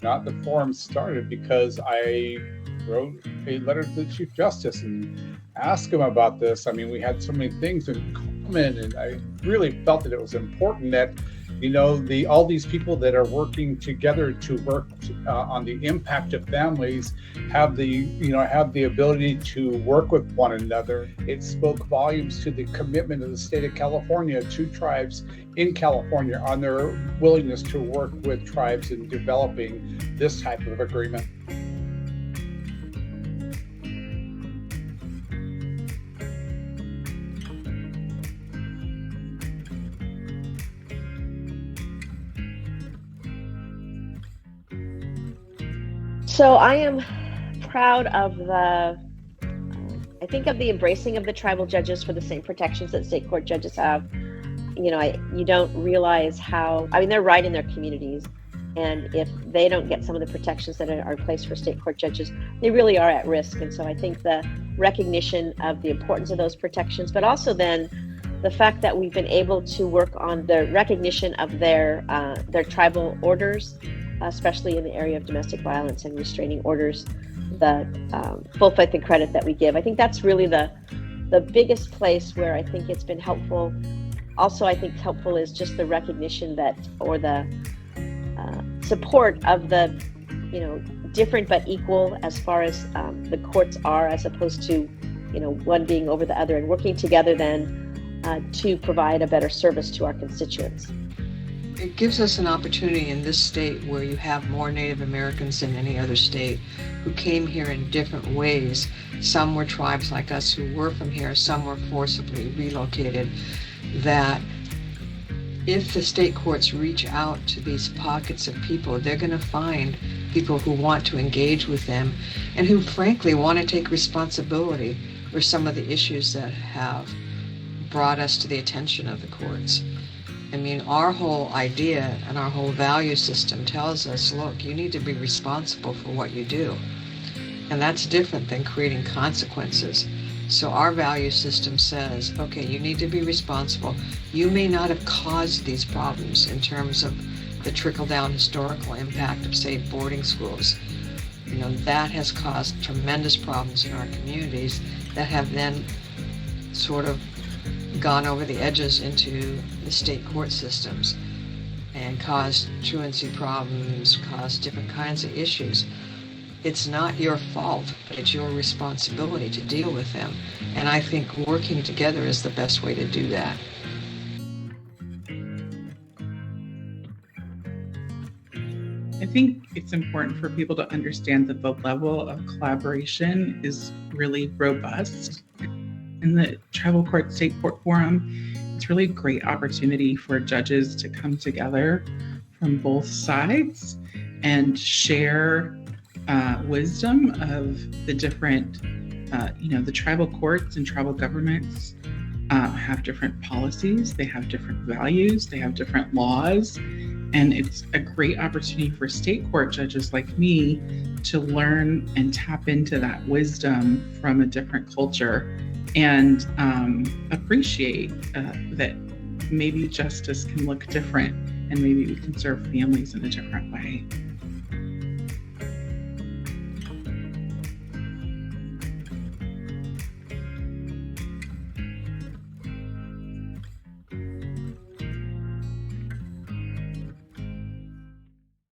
got the forum started because I wrote a letter to the Chief Justice and asked him about this. I mean, we had so many things in common, and I really felt that it was important that all these people that are working together to work on the impact of families have the ability to work with one another. It spoke volumes to the commitment of the state of California to tribes in California on their willingness to work with tribes in developing this type of agreement. So I am proud of the embracing of the tribal judges for the same protections that state court judges have. You don't realize they're right in their communities, and if they don't get some of the protections that are in place for state court judges, they really are at risk. And so I think the recognition of the importance of those protections, but also then the fact that we've been able to work on the recognition of their tribal orders, especially in the area of domestic violence and restraining orders, the full faith and credit that we give. I think that's really the biggest place where I think it's been helpful. Also, I think helpful is just the recognition or the support of the, different but equal as far as the courts are, as opposed to, one being over the other, and working together then to provide a better service to our constituents. It gives us an opportunity in this state where you have more Native Americans than any other state who came here in different ways. Some were tribes like us who were from here, some were forcibly relocated, that if the state courts reach out to these pockets of people, they're going to find people who want to engage with them and who frankly want to take responsibility for some of the issues that have brought us to the attention of the courts. I mean, our whole idea and our whole value system tells us, look, you need to be responsible for what you do. And that's different than creating consequences. So our value system says, okay, you need to be responsible. You may not have caused these problems in terms of the trickle-down historical impact of, say, boarding schools. That has caused tremendous problems in our communities that have then sort of gone over the edges into the state court systems and caused truancy problems, caused different kinds of issues. It's not your fault, but it's your responsibility to deal with them. And I think working together is the best way to do that. I think it's important for people to understand that the level of collaboration is really robust. In the Tribal Court State Court Forum, it's really a great opportunity for judges to come together from both sides and share wisdom of the different, the tribal courts and tribal governments have different policies, they have different values, they have different laws, and it's a great opportunity for state court judges like me to learn and tap into that wisdom from a different culture and appreciate that maybe justice can look different and maybe we can serve families in a different way.